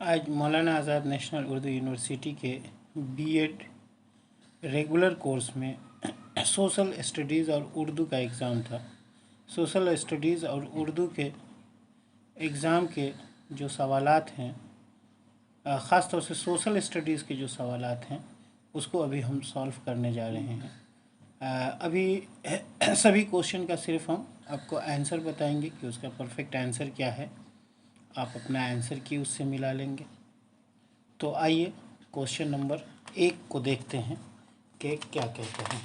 आज मौलाना आज़ाद national Urdu university के BEd regular course में सोशल स्टडीज़ और उर्दू का एग्ज़ाम था। सोशल स्टडीज़ और उर्दू के एग्ज़ाम के जो सवालात हैं, ख़ास तौर से सोशल स्टडीज़ के जो सवालात हैं उसको अभी हम सॉल्व करने जा रहे हैं। अभी सभी क्वेश्चन का सिर्फ हम आपको आंसर बताएंगे कि उसका परफेक्ट आंसर क्या है। आप अपना आंसर की उससे मिला लेंगे। तो आइए क्वेश्चन नंबर 1 को देखते हैं कि क्या कहते हैं।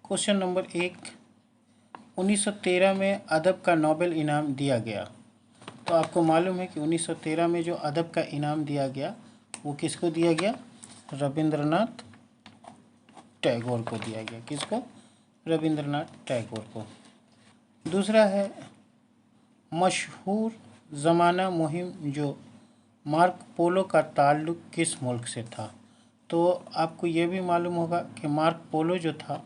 क्वेश्चन नंबर 1, 1913 में अदब का नोबेल इनाम दिया गया। तो आपको मालूम है कि 1913 में जो अदब का इनाम दिया गया वो किसको दिया गया? रविंद्रनाथ टैगोर को दिया गया। किसको? रविंद्रनाथ टैगोर को। दूसरा है मशहूर ज़माना मुहिम जो मार्क पोलो का ताल्लुक़ किस मुल्क से था? तो आपको ये भी मालूम होगा कि मार्क पोलो जो था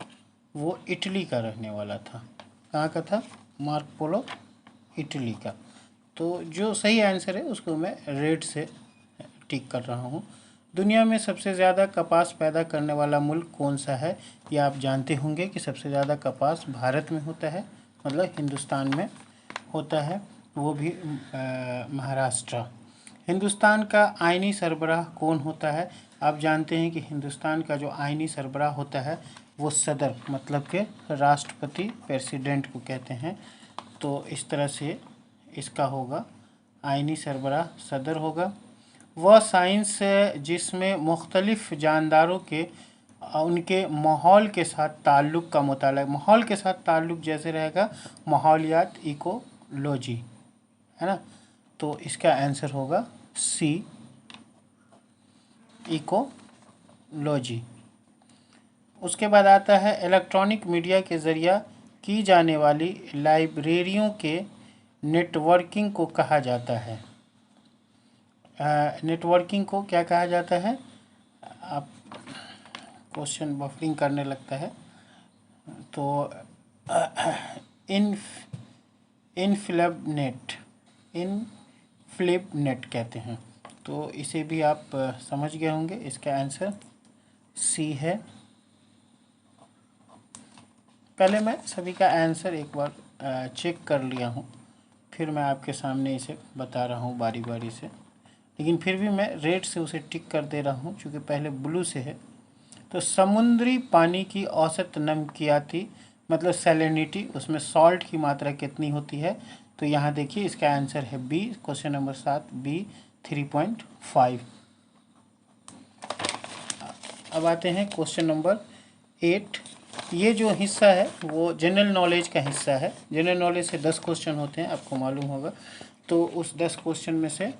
वो इटली का रहने वाला था। कहाँ का था? मार्क पोलो इटली का। तो जो सही आंसर है उसको मैं रेड से टिक कर रहा हूँ। दुनिया में सबसे ज़्यादा कपास पैदा करने वाला मुल्क कौन सा है? ये आप जानते होंगे कि सबसे ज़्यादा कपास भारत में होता है, मतलब हिंदुस्तान में होता है, वो भी महाराष्ट्र। हिंदुस्तान का आइनी सरबराह कौन होता है? आप जानते हैं कि हिंदुस्तान का जो आइनी सरबराह होता है वो सदर, मतलब के राष्ट्रपति, प्रेसिडेंट को कहते हैं। तो इस तरह से इसका होगा, आइनी सरबराह सदर होगा। वह साइंस जिसमें मुख्तलिफ़ जानदारों के उनके माहौल के साथ ताल्लुक़ का मुताला, माहौल के साथ ताल्लुक़ जैसे रहेगा माहौलियात, इकोलॉजी, है ना। तो इसका आंसर होगा सी, इकोलॉजी। उसके बाद आता है इलेक्ट्रॉनिक मीडिया के ज़रिया की जाने वाली लाइब्रेरियों के नेटवर्किंग को कहा जाता है। नेटवर्किंग को क्या कहा जाता है? आप क्वेश्चन बफरिंग करने लगता है तो इनफ्लिप नेट कहते हैं। तो इसे भी आप समझ गए होंगे। इसका आंसर सी है। पहले मैं सभी का आंसर एक बार चेक कर लिया हूँ, फिर मैं आपके सामने इसे बता रहा हूँ बारी बारी से, लेकिन फिर भी मैं रेड से उसे टिक कर दे रहा हूँ क्योंकि पहले ब्लू से है। तो समुद्री पानी की औसत नमकियाती, मतलब सैलिनिटी, उसमें सॉल्ट की मात्रा कितनी होती है? तो यहाँ देखिए इसका आंसर है बी, क्वेश्चन नंबर 7 बी, 3.5। अब आते हैं क्वेश्चन नंबर 8। ये जो हिस्सा है वो जनरल नॉलेज का हिस्सा है। जनरल नॉलेज से 10 क्वेश्चन होते हैं, आपको मालूम होगा। तो उस 10 क्वेश्चन में से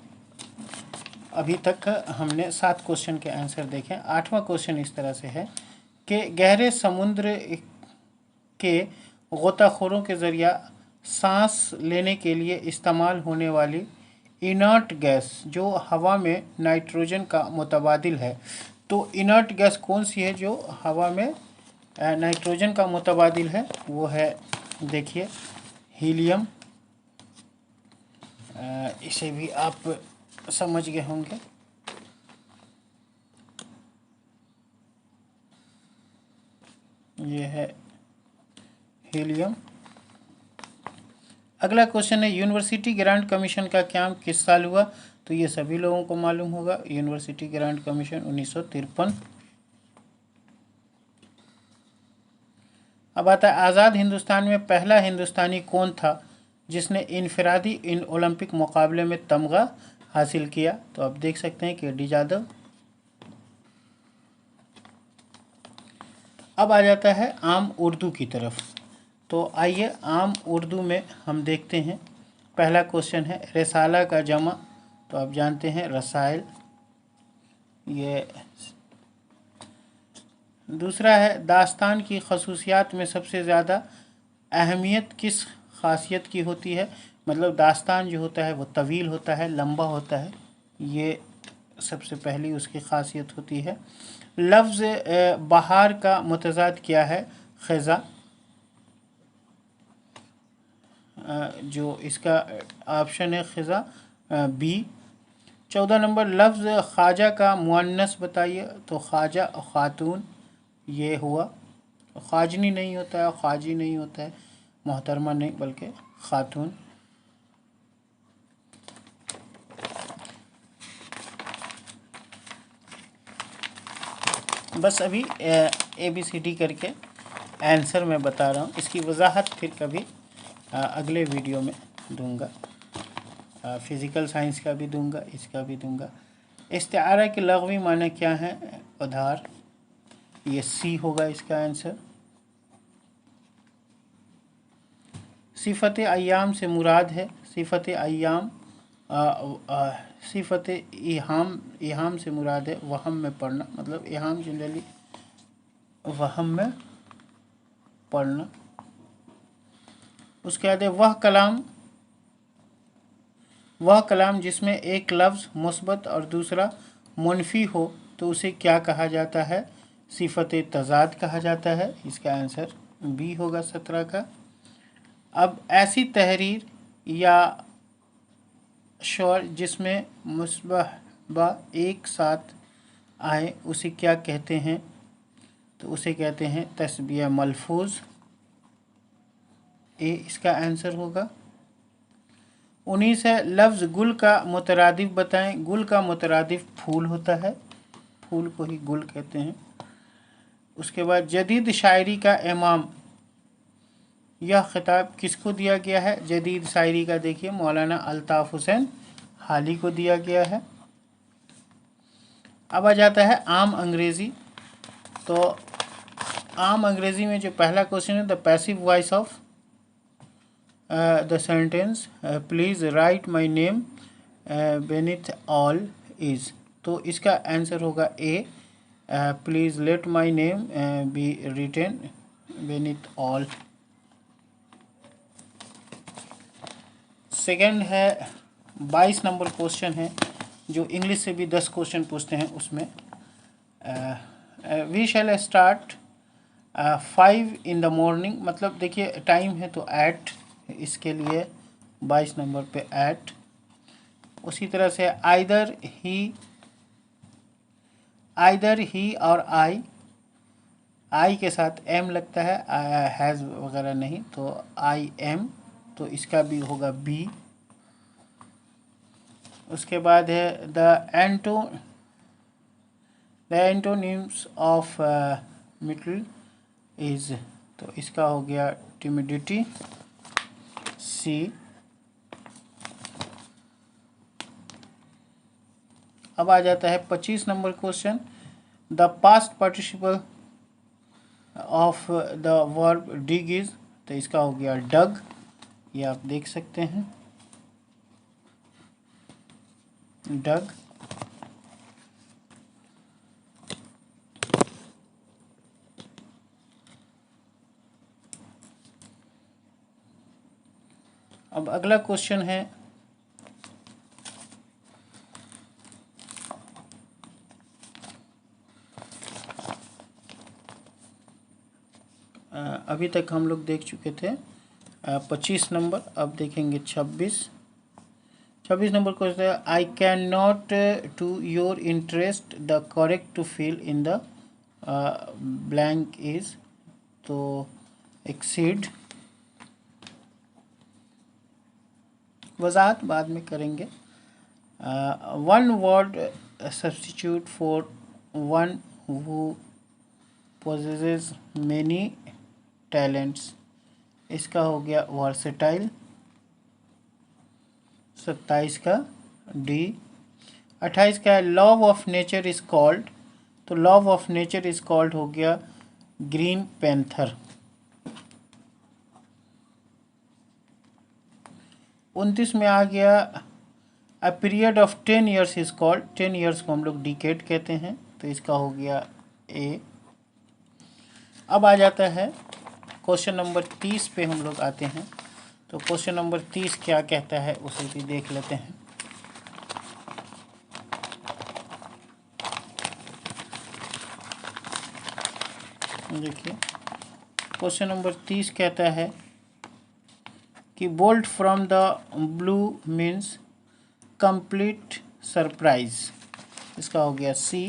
अभी तक हमने 7 क्वेश्चन के आंसर देखे। 8वां क्वेश्चन इस तरह से है कि गहरे समुद्र के गोताखोरों के ज़रिया सांस लेने के लिए इस्तेमाल होने वाली इनर्ट गैस जो हवा में नाइट्रोजन का मुतबादिल है, तो इनर्ट गैस कौन सी है जो हवा में नाइट्रोजन का मुतबादिल है? वो है, देखिए, हीलियम। इसे भी आप समझ गए होंगे। ये है हीलियम। अगला क्वेश्चन है यूनिवर्सिटी ग्रांट कमीशन का क्याम किस साल हुआ? तो ये सभी लोगों को मालूम होगा, यूनिवर्सिटी ग्रांट कमीशन 1953। अब आता है आज़ाद हिंदुस्तान में पहला हिंदुस्तानी कौन था जिसने इनफरादी इन ओलंपिक मुकाबले में तमगा हासिल किया? तो आप देख सकते हैं कि डी यादव। अब आ जाता है आम उर्दू की तरफ। तो आइए आम उर्दू में हम देखते हैं। पहला क्वेश्चन है रिसाला का जमा, तो आप जानते हैं रसाइल। ये दूसरा है दास्तान की खसूसियात में सबसे ज़्यादा अहमियत किस खासियत की होती है? मतलब दास्तान जो होता है वो तवील होता है, लंबा होता है, ये सबसे पहली उसकी खासियत होती है। लफ्ज़ बहार का मुतज़ाद क्या है? ख़ज़ा। जो इसका ऑप्शन है ख़िज़ा बी। 14 नंबर लफ्ज़ ख्वाजा का मुअन्नस बताइए। तो ख्वाजा ख़ातून ये हुआ। ख्वाजनी नहीं होता है, ख्वाजी नहीं होता है, मोहतरमा नहीं बल्कि ख़ातून। बस अभी ABCD करके आंसर मैं बता रहा हूँ, इसकी वजाहत फिर कभी अगले वीडियो में दूंगा। फ़िज़िकल साइंस का भी दूंगा, इसका भी दूंगा। इस्तिआरा के लग़वी माने क्या है? उधार। ये सी होगा इसका आंसर। सिफ़त अय्याम से मुराद है, सिफ़त अय्याम सिफ़त इहाम से मुराद है वहम में पढ़ना, मतलब इहाम जनरली वहम में पढ़ना। उसके बाद वह कलाम जिसमें एक लफ्ज़ मुस्बत और दूसरा मुनफी हो तो उसे क्या कहा जाता है? सिफ़त तज़ाद कहा जाता है। इसका आंसर बी होगा 17 का। अब ऐसी तहरीर या शौर जिसमें मुस्बह एक साथ आए उसे क्या कहते हैं? तो उसे कहते हैं तस्बिया मलफूज। ए इसका आंसर होगा। 19 है लफ्ज़ गुल का मुतरादिफ बताएं। गुल का मुतरादिफ फूल होता है, फूल को ही गुल कहते हैं। उसके बाद जदीद शायरी का इमाम, यह खिताब किसको दिया गया है? जदीद शायरी का देखिए मौलाना अल्ताफ़ हुसैन हाली को दिया गया है। अब आ जाता है आम अंग्रेज़ी। तो आम अंग्रेज़ी में जो पहला क्वेश्चन है, the passive voice of the sentence please write my name beneath all is. तो इसका आंसर होगा A, please let my name be written beneath all. Second है 22 नंबर क्वेश्चन है जो इंग्लिश से भी 10 क्वेश्चन पूछते हैं। उसमें we shall start 5 in the morning, मतलब देखिए टाइम है तो एट, इसके लिए 22 नंबर पे एट। उसी तरह से आइदर ही और आई के साथ एम लगता है, हैज़ वगैरह नहीं, तो आई एम, तो इसका भी होगा बी। उसके बाद है द एंटोनिम्स ऑफ मिटल इज, तो इसका हो गया टिमिडिटी, सी। अब आ जाता है 25 number question, the past participle of the verb dig is, तो इसका हो गया डग, ये आप देख सकते हैं डग। अब अगला क्वेश्चन है अभी तक हम लोग देख चुके थे 25 नंबर, अब देखेंगे 26 नंबर क्वेश्चन है, I can not to your interest the correct to fill in the blank is, तो एक्सीड, वजाहत बाद में करेंगे। One word substitute for one who possesses many talents, इसका हो गया वर्सेटाइल, 27 का डी। 28 का love of nature is called, तो love of nature is called हो गया ग्रीन पैंथर। 29 में आ गया a period of 10 years is called, 10 years को हम लोग डिकेड कहते हैं, तो इसका हो गया ए। अब आ जाता है क्वेश्चन नंबर 30 पे हम लोग आते हैं। तो क्वेश्चन नंबर 30 क्या कहता है उसे भी देख लेते हैं। देखिए क्वेश्चन नंबर 30 कहता है कि bolt from the blue means complete surprise, इसका हो गया सी।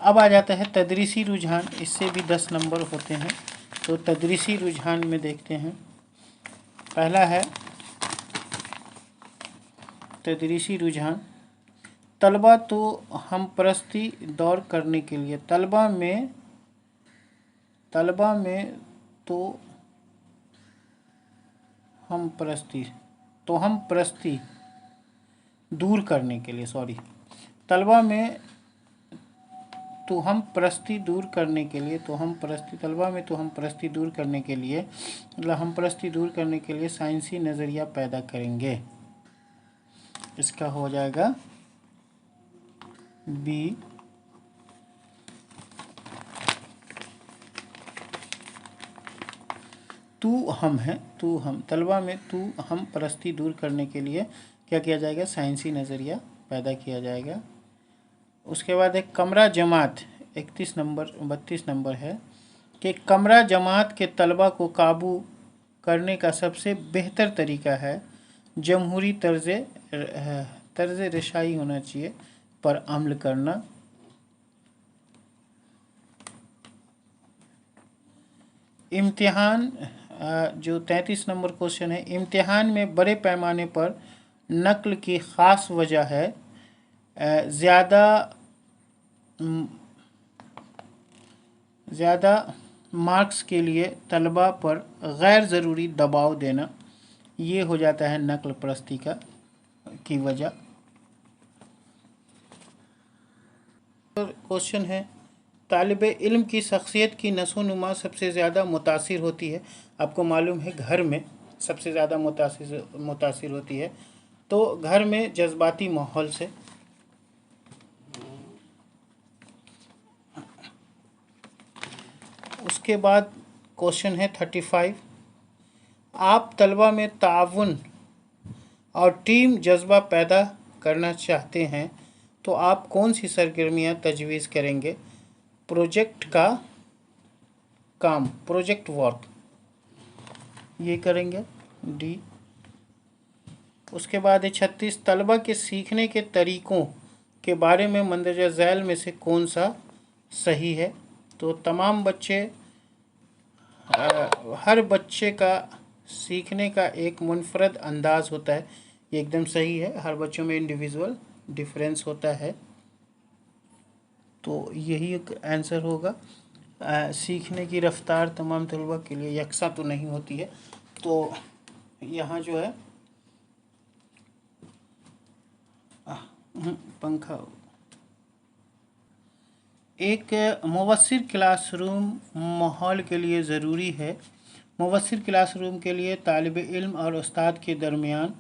अब आ जाता है तदरीसी रुझान, इससे भी 10 नंबर होते हैं। तो तदरीसी रुझान में देखते हैं, पहला है तदरीसी रुझान, तलबा तो हम परस्ती दौर करने के लिए, तलबा में तो हम परस्ती दूर करने के लिए, तलबा में तो हम परस्ती दूर करने के लिए, तलबा में तो हम परस्ती दूर करने के लिए, मतलब हम परस्ती दूर करने के लिए साइंसी नज़रिया पैदा करेंगे, इसका हो जाएगा बी। तलबा में तू हम परस्ती दूर करने के लिए क्या किया जाएगा, साइंसी नज़रिया पैदा किया जाएगा। उसके बाद एक कमरा जमात, 32 नंबर है कि कमरा जमात के तलबा को काबू करने का सबसे बेहतर तरीका है जमहूरी तर्ज रिशाई होना चाहिए पर अमल करना। इम्तिहान, जो 33 नंबर क्वेश्चन है, इम्तिहान में बड़े पैमाने पर नकल की ख़ास वजह है ज़्यादा मार्क्स के लिए तलबा पर गैर ज़रूरी दबाव देना, ये हो जाता है नकल परस्ती की वजह। क्वेश्चन है, तालिब इल्म की शख्सियत की नशोनुमा सबसे ज़्यादा मुतासिर होती है, आपको मालूम है घर में सबसे ज़्यादा मुतासिर होती है, तो घर में जज्बाती माहौल से। उसके बाद क्वेश्चन है 35, आप तलबा में ताउन और टीम जज्बा पैदा करना चाहते हैं तो आप कौन सी सरगर्मियाँ तजवीज़ करेंगे, प्रोजेक्ट वर्क, ये करेंगे डी। उसके बाद है 36, तलबा के सीखने के तरीक़ों के बारे में मंदरजा झैल में से कौन सा सही है, तो तमाम बच्चे, हर बच्चे का सीखने का एक मुनफरद अंदाज़ होता है, ये एकदम सही है, हर बच्चों में इंडिविजुअल डिफरेंस होता है, तो यही एक आंसर होगा। सीखने की रफ्तार तमाम तलबा के लिए यकसा तो नहीं होती है, तो यहाँ जो है पंखा, एक मुवस्सिर क्लासरूम माहौल के लिए ज़रूरी है, मुवस्सिर क्लासरूम के लिए तालिब इल्म और उस्ताद के दरमियान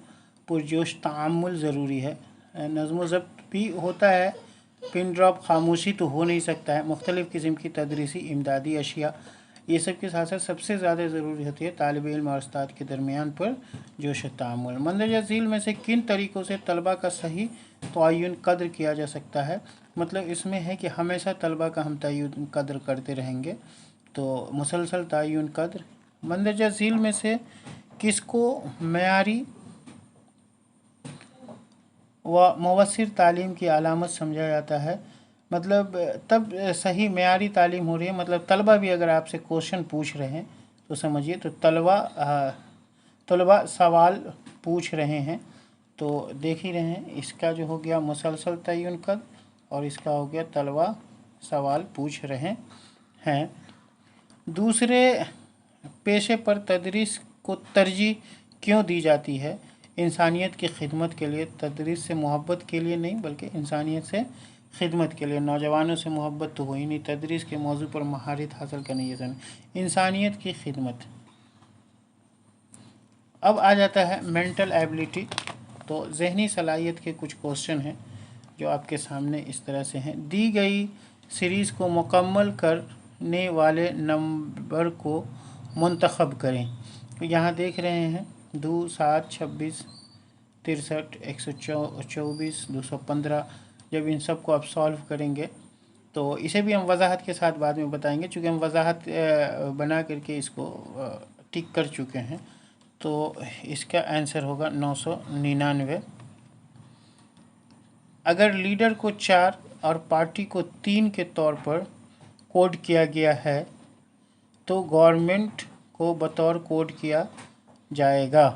पुरजोश ताअम्मुल ज़रूरी है, नज़्म व ज़ब्त भी होता है, पिन ड्रॉप खामोशी तो हो नहीं सकता है, मुख्तलिफ़ किस्म की तदरीसी इमदादी अशिया, ये सब के साथ साथ सबसे ज़्यादा ज़रूरी होती है तालिब इल्म और उस्ताद के दरमियान पर जोश ताअम्मुल। मंदरजा झील में से किन तरीक़ों से तलबा का सही तयन कद्र किया जा सकता है, मतलब इसमें है कि हमेशा तलबा का हम तयन कद्र करते रहेंगे, तो मुसलसल तयन कद्र। मंदरजा झील में से किसको मेयारी व मुवस्सिर तालीम की अलामत समझा जाता है, मतलब तब सही मेयारी तालीम हो रही है, मतलब तलबा भी अगर आपसे क्वेश्चन पूछ रहे हैं तो समझिए, तो तलबा सवाल पूछ रहे हैं, तो देख ही रहे हैं, इसका जो हो गया मुसलसल तयन कद्र और इसका हो गया तलबा सवाल पूछ रहे हैं। दूसरे पेशे पर तदरीस को तरजीह क्यों दी जाती है, इंसानियत की खिदमत के लिए, तदरीस से मोहब्बत के लिए नहीं बल्कि इंसानियत से खिदमत के लिए, नौजवानों से मोहब्बत तो हो ही नहीं, तदरीस के मौजू पर महारत हासिल करनी है, इंसानियत की खिदमत। अब आ जाता है मेंटल एबिलिटी, तो जहनी सलाहियत के कुछ क्वेश्चन हैं जो आपके सामने इस तरह से हैं, दी गई सीरीज़ को मुकम्मल करने वाले नंबर को मुंतखब करें, तो यहाँ देख रहे हैं 2, 7, 26, 63, 124, 215, जब इन सब को आप सॉल्व करेंगे तो इसे भी हम वजाहत के साथ बाद में बताएंगे, चूँकि हम वजाहत बना करके इसको टिक कर चुके हैं, तो इसका आंसर होगा 999। अगर लीडर को 4 और पार्टी को 3 के तौर पर कोड किया गया है तो गवर्नमेंट को बतौर कोड किया जाएगा।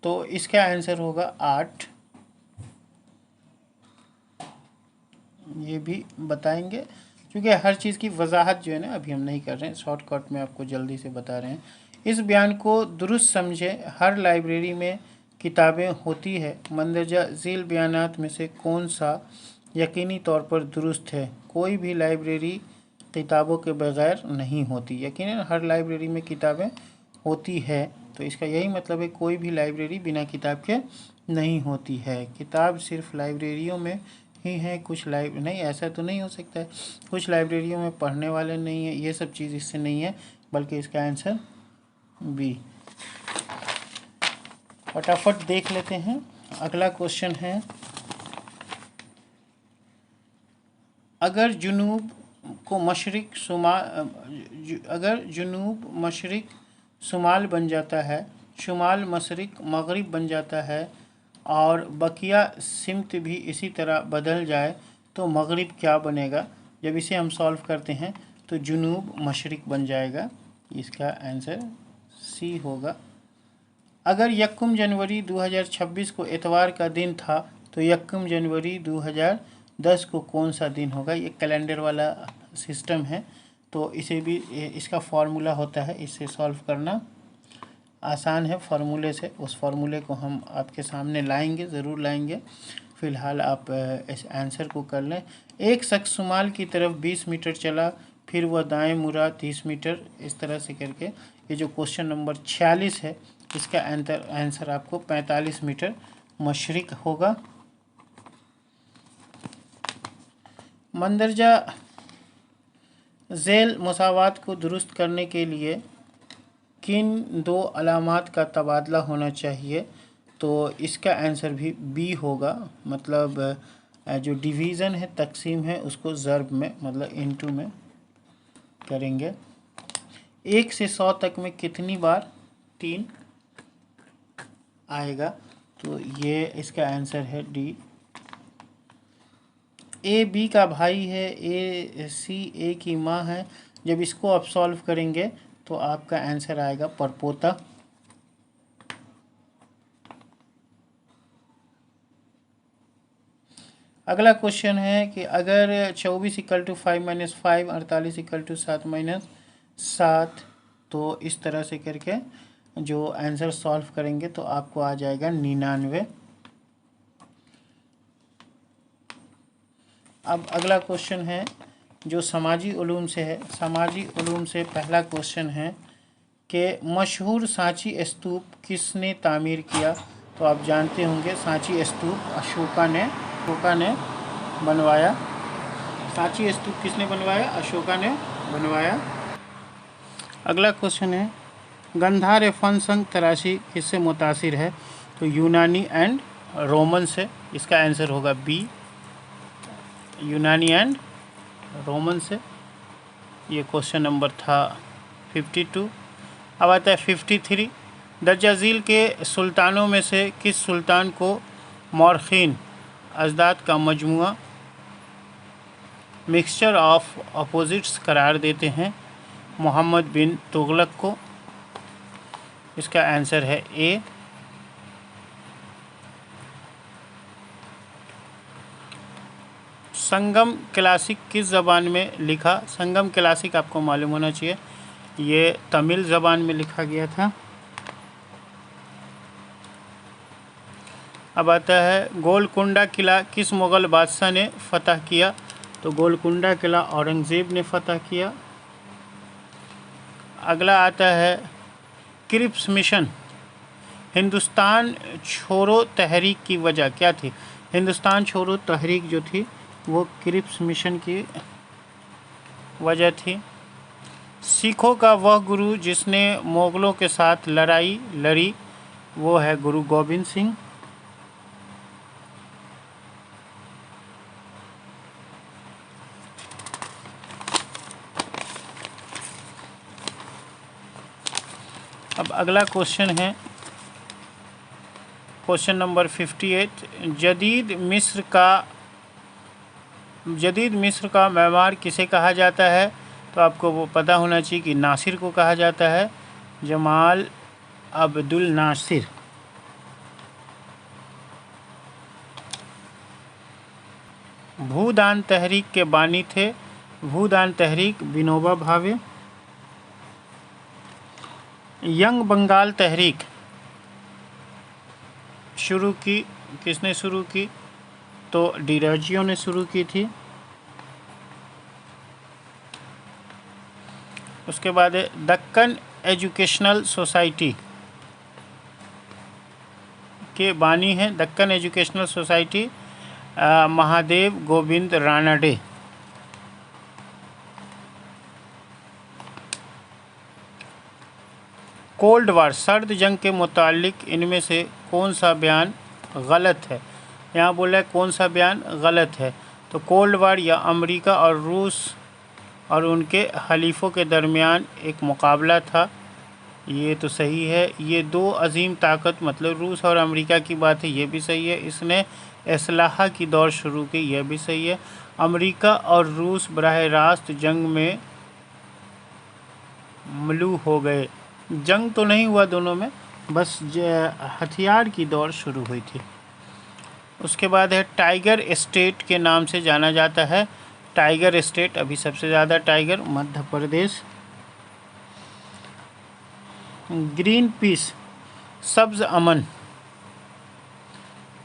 तो इसका आंसर होगा 8। ये भी बताएंगे क्योंकि हर चीज़ की वजाहत जो है ना अभी हम नहीं कर रहे हैं, शॉर्टकट में आपको जल्दी से बता रहे हैं। इस बयान को दुरुस्त समझें, हर लाइब्रेरी में किताबें होती है। मंदरजा झील बयानात में से कौन सा यकीनी तौर पर दुरुस्त है? कोई भी लाइब्रेरी किताबों के बगैर नहीं होती। यकीनन हर लाइब्रेरी में किताबें होती है, तो इसका यही मतलब है कोई भी लाइब्रेरी बिना किताब के नहीं होती है। किताब सिर्फ लाइब्रेरियों में ही है, कुछ नहीं, ऐसा तो नहीं हो सकता है। कुछ लाइब्रेरियों में पढ़ने वाले नहीं है, ये सब चीज़ इससे नहीं है, बल्कि इसका आंसर बी। फटाफट देख लेते हैं। अगला क्वेश्चन है, अगर जुनूब मशरिक शुमाल बन जाता है, शुमाल मशरिक मगरिब बन जाता है और बकिया सिमत भी इसी तरह बदल जाए तो मगरिब क्या बनेगा? जब इसे हम सॉल्व करते हैं तो जुनूब मशरिक बन जाएगा। इसका आंसर सी होगा। अगर 1 जनवरी 2026 को इतवार का दिन था तो 1 जनवरी 2010 को कौन सा दिन होगा? ये कैलेंडर वाला सिस्टम है, तो इसे भी इसका फॉर्मूला होता है, इससे सॉल्व करना आसान है फार्मूले से। उस फार्मूले को हम आपके सामने लाएंगे, ज़रूर लाएंगे। फ़िलहाल आप इस आंसर को कर लें। एक शख्स शुमाल की तरफ 20 मीटर चला, फिर वह दाएं मुड़ा 30 मीटर, इस तरह से करके। ये जो क्वेश्चन नंबर 46 है, इसका आंसर आपको 45 मीटर मशरिक होगा। मंदरजा झेल मसावात को दुरुस्त करने के लिए किन 2 अलामात का तबादला होना चाहिए? तो इसका आंसर भी बी होगा। मतलब जो डिवीज़न है, तकसीम है, उसको ज़र्ब में मतलब इनटू में करेंगे। 1 से 100 तक में कितनी बार 3 आएगा? तो ये इसका आंसर है डी। ए बी का भाई है, ए सी ए की माँ है। जब इसको आप सॉल्व करेंगे तो आपका आंसर आएगा परपोता। अगला क्वेश्चन है कि अगर 24 = 5 - 5, 48 = 7 - 7, तो इस तरह से करके जो आंसर सॉल्व करेंगे तो आपको आ जाएगा 99। अब अगला क्वेश्चन है जो समाजी उलूम से है। समाजी उलूम से पहला क्वेश्चन है कि मशहूर सांची स्तूप किसने तामीर किया? तो आप जानते होंगे सांची स्तूप अशोका ने बनवाया। सांची स्तूप किसने बनवाया? अशोका ने बनवाया। अगला क्वेश्चन है, गंधार फन संग तराशी किससे मुतासिर है? तो यूनानी एंड रोमन से। इसका आंसर होगा बी, यूनानी एंड रोमन से। ये क्वेश्चन नंबर था 52। अब आता है 53। दर्जा झील के सुल्तानों में से किस सुल्तान को मौरखीन अजदाद का मजमुआ मिक्सचर ऑफ अपोजिट्स करार देते हैं? मोहम्मद बिन तुगलक को। इसका आंसर है ए। संगम क्लासिक किस ज़बान में लिखा? संगम क्लासिक आपको मालूम होना चाहिए, ये तमिल ज़बान में लिखा गया था। अब आता है गोलकुंडा किला किस मुग़ल बादशाह ने फ़तह किया? तो गोलकुंडा किला औरंगज़ेब ने फ़तह किया। अगला आता है क्रिप्स मिशन हिंदुस्तान छोड़ो तहरीक की वजह क्या थी? हिंदुस्तान छोड़ो तहरीक जो थी वो क्रिप्स मिशन की वजह थी। सिखों का वह गुरु जिसने मुग़लों के साथ लड़ाई लड़ी वो है गुरु गोबिंद सिंह। अब अगला क्वेश्चन है क्वेश्चन नंबर 58। जदीद मिस्र का मेमार किसे कहा जाता है? तो आपको वो पता होना चाहिए कि नासिर को कहा जाता है, जमाल अब्दुल नासिर। भूदान तहरीक के बानी थे? भूदान तहरीक विनोबा भावे। यंग बंगाल तहरीक शुरू की किसने शुरू की? तो डिराजियो ने शुरू की थी। उसके बाद दक्कन एजुकेशनल सोसाइटी के बानी हैं Deccan educational society Mahadev Govind Ranade. Cold war सर्द जंग के मुतालिक इनमें से कौन सा बयान गलत है? यहाँ बोला है कौन सा बयान गलत है। तो कोल्ड वार या अमेरिका और रूस और उनके हलीफों के दरमियान एक मुकाबला था, ये तो सही है। ये दो अजीम ताकत मतलब रूस और अमेरिका की बात है, ये भी सही है। इसने इस्लाह की दौर शुरू की, यह भी सही है। अमेरिका और रूस बराह रास्त जंग में मलू हो गए। जंग तो नहीं हुआ दोनों में, बस हथियार की दौर शुरू हुई थी। उसके बाद है टाइगर स्टेट के नाम से जाना जाता है। टाइगर स्टेट अभी सबसे ज़्यादा tiger Madhya Pradesh. Green peas सब्ज़ अमन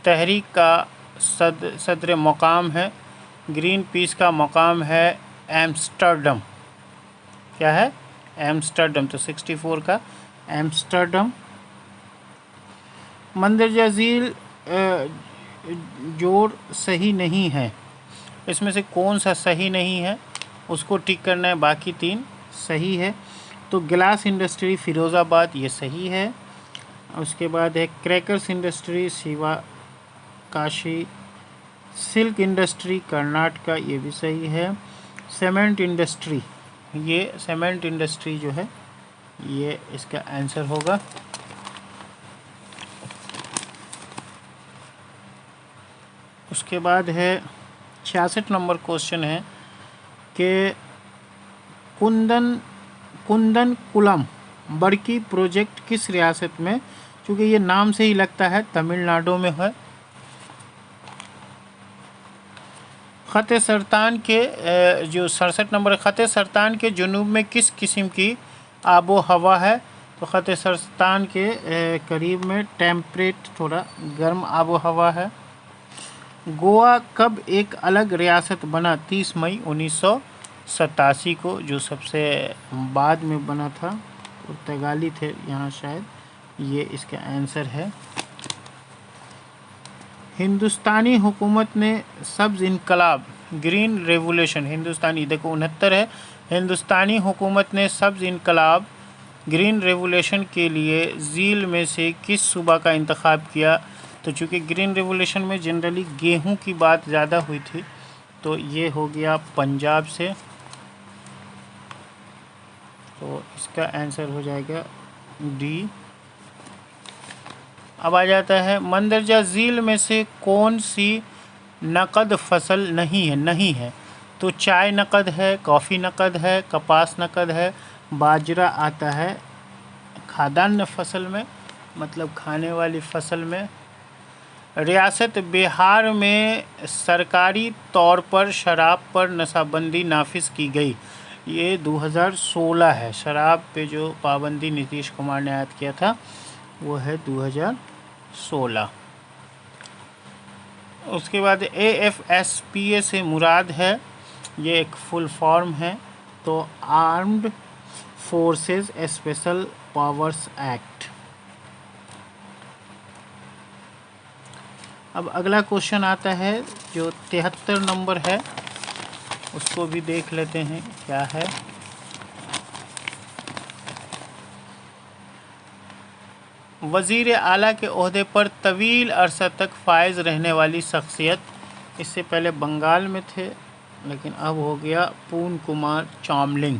तहरीक का सदर मकाम है। ग्रीन पीस का मकाम है एम्स्टर्डम। क्या है? एम्स्टर्डम। तो 64 का एम्स्टर्डम। मंदरजा झील जोड़ सही नहीं है, इसमें से कौन सा सही नहीं है उसको टिक करना है, बाकी 3 सही है। तो ग्लास इंडस्ट्री फिरोज़ाबाद ये सही है। उसके बाद है crackers industry Shiva Kashi. Silk industry Karnataka ये भी सही है। सीमेंट इंडस्ट्री जो है ये इसका आंसर होगा। उसके बाद है 66 नंबर क्वेश्चन है कि कुंदन कुलम बड़की प्रोजेक्ट किस रियासत में? क्योंकि ये नाम से ही लगता है तमिलनाडु में है। ख़त सरतान के जो 67 नंबर ख़त सरतान के जुनूब में किस किस्म की आबो हवा है? तो ख़त सरतान के करीब में टेम्परेट थोड़ा गर्म आबो हवा है। गोवा कब एक अलग रियासत बना? 30 मई 1987 को, जो सबसे बाद में बना था। पुर्तगाली थे यहाँ शायद, ये इसका आंसर है। हिंदुस्तानी हुकूमत ने सब्ज़ इनकलाब ग्रीन रेवोल्यूशन हिंदुस्तानी देखो 69 है। हिंदुस्तानी हुकूमत ने सब्ज़ इनकलाब ग्रीन रेवोल्यूशन के लिए झील में से किस सूबा का इंतखाब किया? तो चूँकि ग्रीन रेवोल्यूशन में जनरली गेहूं की बात ज़्यादा हुई थी, तो ये हो गया पंजाब से। तो इसका आंसर हो जाएगा डी। अब आ जाता है मंदरजा झील में से कौन सी नकद फसल नहीं है? तो चाय नकद है, कॉफ़ी नकद है, कपास नकद है, बाजरा आता है खाद्यान्न फसल में, मतलब खाने वाली फसल में। रियासत बिहार में सरकारी तौर पर शराब पर नशाबंदी नाफिज की गई, ये 2016 है। शराब पे जो पाबंदी नीतीश कुमार ने आयद किया था वो है 2016। उसके बाद AFSPA से मुराद है, ये एक फुल फॉर्म है, तो armed forces special powers act. अब अगला क्वेश्चन आता है जो 73 नंबर है, उसको भी देख लेते हैं क्या है। वज़ीर आला के ओहदे पर तवील अरसा तक फायज़ रहने वाली शख्सियत, इससे पहले बंगाल में थे लेकिन अब हो गया पूर्ण कुमार चामलिंग।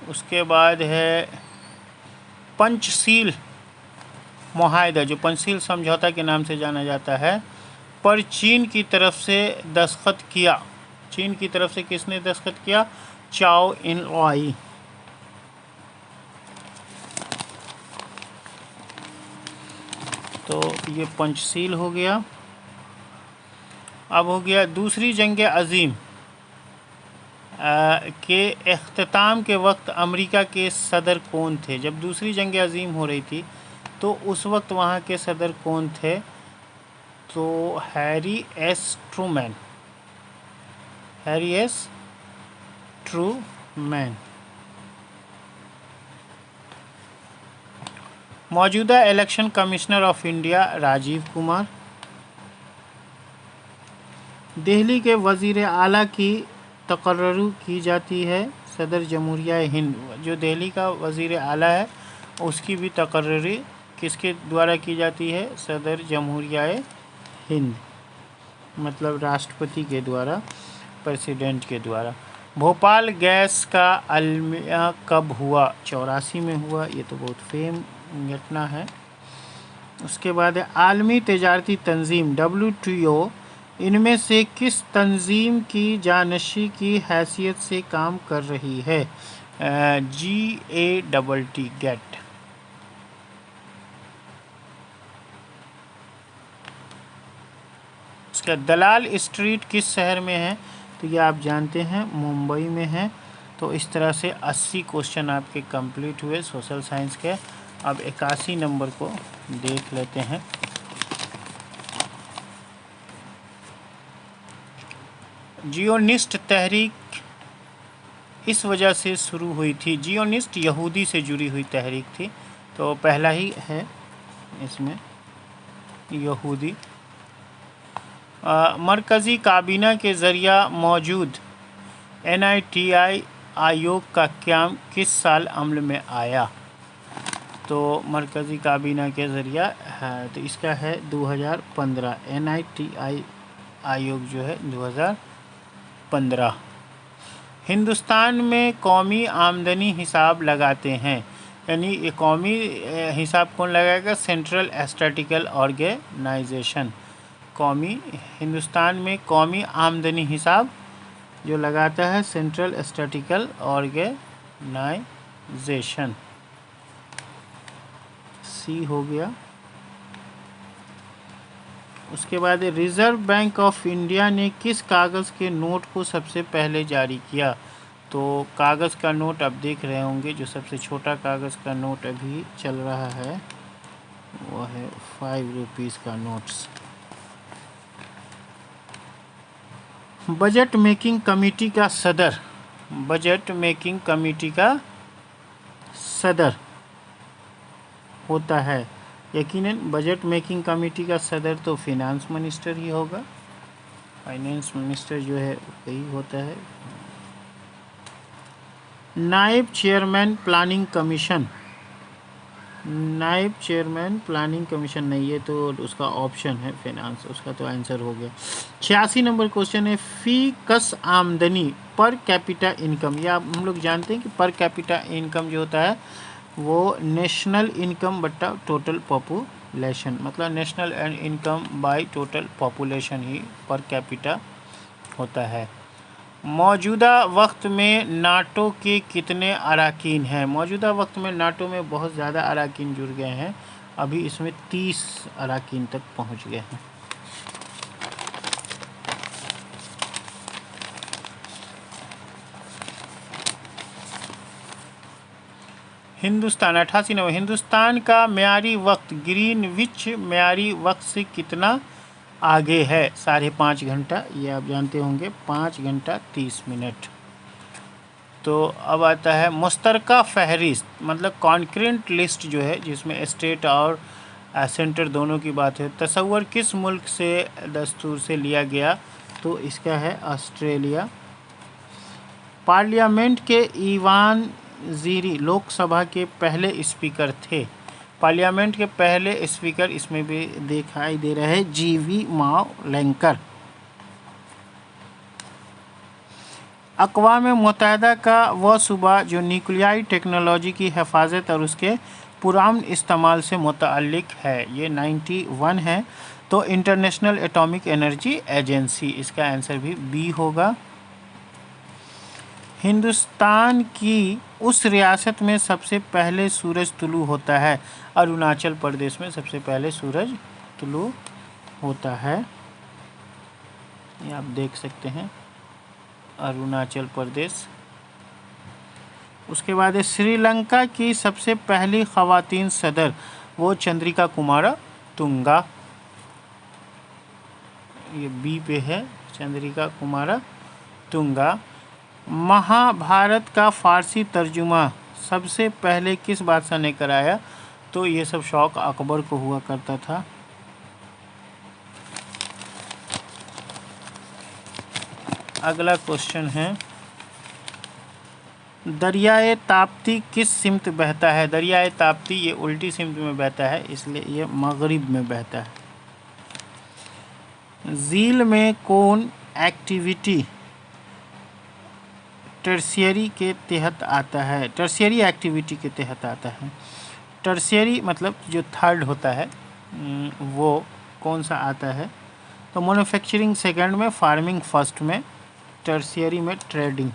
उसके बाद है पंचशील मुआहदा, जो पंचशील समझौता के नाम से जाना जाता है, पर चीन की तरफ से दस्तखत किया। चीन की तरफ से किसने दस्तखत किया? चाओ इन लाई। तो ये पंचशील हो गया। अब हो गया दूसरी जंग अजीम के इख्तिताम के वक्त अमेरिका के सदर कौन थे? जब दूसरी जंग अजीम हो रही थी तो उस वक्त वहाँ के सदर कौन थे? तो Harry S Truman. Harry S Truman. मौजूदा election commissioner of India Rajiv Kumar. Delhi के वज़ीर आला की तकर्रुर की जाती है सदर जमहूरिया हिंद। जो दिल्ली का वज़ीर आला है उसकी भी तकर्रुरी किसके द्वारा की जाती है? सदर जमहूरिया हिंद, मतलब राष्ट्रपति के द्वारा, प्रेसिडेंट के द्वारा। भोपाल गैस का अलमिया कब हुआ? 84 में हुआ। ये तो बहुत फेम घटना है। उसके बाद आलमी तिजारती तंजीम WTO इनमें से किस तंजीम की जानशी की हैसियत से काम कर रही है? GATT GATT. उसका दलाल स्ट्रीट किस शहर में है? तो ये आप जानते हैं मुंबई में है। तो इस तरह से 80 क्वेश्चन आपके कंप्लीट हुए सोशल साइंस के। अब 81 नंबर को देख लेते हैं। जियोनिस्ट तहरीक इस वजह से शुरू हुई थी। जियोनिस्ट यहूदी से जुड़ी हुई तहरीक थी। तो पहला ही है इसमें यहूदी। मरकज़ी काबीना के ज़रिया मौजूद NITI आयोग का क़याम किस साल अमल में आया? तो मरकज़ी काबीना के ज़रिया है, तो इसका है 2015। NITI आयोग जो है 2015। हिंदुस्तान में कौमी आमदनी हिसाब लगाते हैं, यानी ये कौमी हिसाब कौन लगाएगा? Central statistical organisation. कौमी, हिंदुस्तान में कौमी आमदनी हिसाब जो लगाता है सेंट्रल स्टैटिस्टिकल ऑर्गेनाइजेशन। सी हो गया। उसके बाद रिज़र्व बैंक ऑफ इंडिया ने किस कागज़ के नोट को सबसे पहले जारी किया? तो कागज़ का नोट आप देख रहे होंगे, जो सबसे छोटा कागज़ का नोट अभी चल रहा है वो है 5 रुपीज़ का नोट्स। बजट मेकिंग कमेटी का सदर, बजट मेकिंग कमेटी का सदर होता है, यकीनन बजट मेकिंग कमेटी का सदर तो फिनांस मिनिस्टर ही होगा। फाइनेंस मिनिस्टर जो है वही होता है। नायब चेयरमैन प्लानिंग कमीशन, नायब चेयरमैन प्लानिंग कमीशन नहीं, ये तो उसका ऑप्शन है फिनांस, उसका तो आंसर हो गया। 86 नंबर क्वेश्चन है फी कस आमदनी पर कैपिटा इनकम। या हम लोग जानते हैं कि पर कैपिटा इनकम जो होता है वो नेशनल इनकम बट्टा टोटल पॉपुलेशन, मतलब national income by total population he per capita होता है। मौजूदा वक्त में नाटो के कितने अरकान हैं? मौजूदा वक्त में नाटो में बहुत ज़्यादा अरकान जुड़ गए हैं, अभी इसमें 30 अरकान तक पहुंच गए हैं। हिंदुस्तान 88 नंबर। हिंदुस्तान का म्यारी वक्त ग्रीनविच म्यारी वक्त से कितना आगे है? 5.5 घंटा, ये आप जानते होंगे, 5 घंटा 30 मिनट। तो अब आता है मुश्तरका फहरिस्त, मतलब कॉन्करेंट लिस्ट जो है जिसमें स्टेट और सेंटर दोनों की बात है। तस्वर किस मुल्क से दस्तूर से लिया गया? तो इसका है ऑस्ट्रेलिया। पार्लियामेंट के ईवान ज़ीरी लोकसभा के पहले स्पीकर थे। पार्लियामेंट के पहले स्पीकर इसमें भी दिखाई दे रहे हैं, GV मावलंकर। अक़वाम मुत्तहिदा का वह सूबा जो न्यूक्लियाई टेक्नोलॉजी की हिफाजत और उसके पुरान इस्तेमाल से मुताल्लिक है? ये 91 है। तो इंटरनेशनल एटॉमिक एनर्जी एजेंसी, इसका आंसर भी बी होगा। हिंदुस्तान की उस रियासत में सबसे पहले सूरज तुलू होता है? अरुणाचल प्रदेश में सबसे पहले सूरज तुलू होता है, ये आप देख सकते हैं, अरुणाचल प्रदेश। उसके बाद है श्रीलंका की सबसे पहली ख़वातीन सदर, वो चंद्रिका कुमारा तुंगा, ये बी पे है, चंद्रिका कुमारा तुंगा। महाभारत का फ़ारसी तर्जुमा सबसे पहले किस बादशाह ने कराया? तो ये सब शौक़ अकबर को हुआ करता था। अगला क्वेश्चन है, दरियाए ताप्ती किस सिमत बहता है? दरियाए ताप्ती ये उल्टी सिमत में बहता है, इसलिए ये मगरिब में बहता है। झील में कौन एक्टिविटी टर्शियरी के तहत आता है? टर्शियरी एक्टिविटी के तहत आता है। टर्शियरी मतलब जो थर्ड होता है वो कौन सा आता है? तो मैन्युफैक्चरिंग सेकंड में, फार्मिंग फर्स्ट में, टर्शियरी में ट्रेडिंग।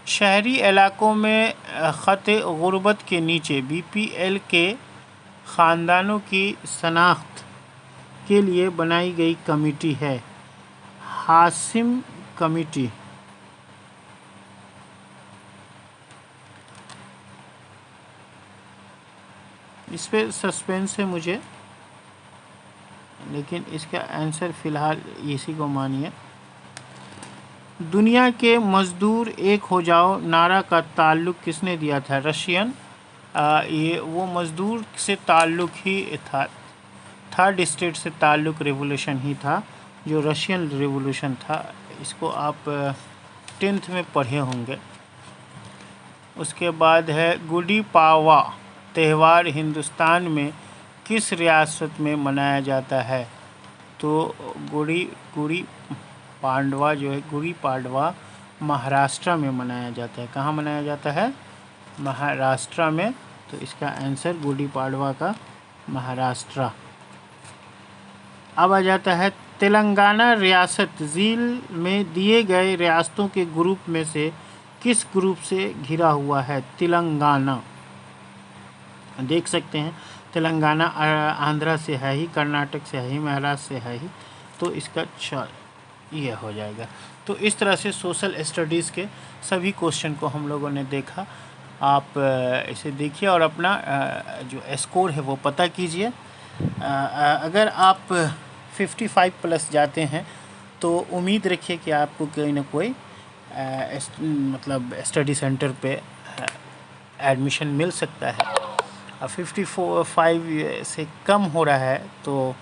शहरी इलाकों में ख़त गुर्बत के नीचे बीपीएल के ख़ानदानों की शनाख्त के लिए बनाई गई कमेटी है हाशिम कमेटी। इस पे सस्पेंस है मुझे, लेकिन इसका आंसर फ़िलहाल इसी को मानिए। दुनिया के मज़दूर एक हो जाओ नारा का ताल्लुक़ किसने दिया था? रशियन। ये वो मज़दूर से ताल्लुक़ ही था, थर्ड स्टेट से ताल्लुक़ रेवोल्यूशन ही था, जो रशियन रेवोल्यूशन था। इसको आप 10th में पढ़े होंगे। उसके बाद है गुड़ी पाड़वा त्यौहार हिंदुस्तान में किस रियासत में मनाया जाता है? तो गुड़ी पाड़वा जो है, गुड़ी पाड़वा महाराष्ट्र में मनाया जाता है। कहाँ मनाया जाता है? महाराष्ट्र में। तो इसका आंसर गुड़ी पाड़वा का महाराष्ट्र। अब आ जाता है तेलंगाना रियासत झील में दिए गए रियासतों के ग्रुप में से किस ग्रुप से घिरा हुआ है? तेलंगाना, देख सकते हैं तेलंगाना आंध्रा से है ही, कर्नाटक से है ही, महाराष्ट्र से है ही, तो इसका ये हो जाएगा। तो इस तरह से सोशल स्टडीज़ के सभी क्वेश्चन को हम लोगों ने देखा। आप इसे देखिए और अपना जो स्कोर है वो पता कीजिए। अगर आप 55 प्लस जाते हैं तो उम्मीद रखिए कि आपको कोई ना कोई मतलब स्टडी सेंटर पे एडमिशन मिल सकता है। 55 से कम हो रहा है तो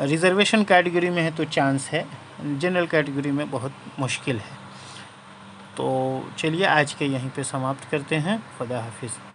रिज़र्वेशन कैटेगरी में है तो चांस है, जनरल कैटेगरी में बहुत मुश्किल है। तो चलिए आज के यहीं पे समाप्त करते हैं। खुदा हाफिज़।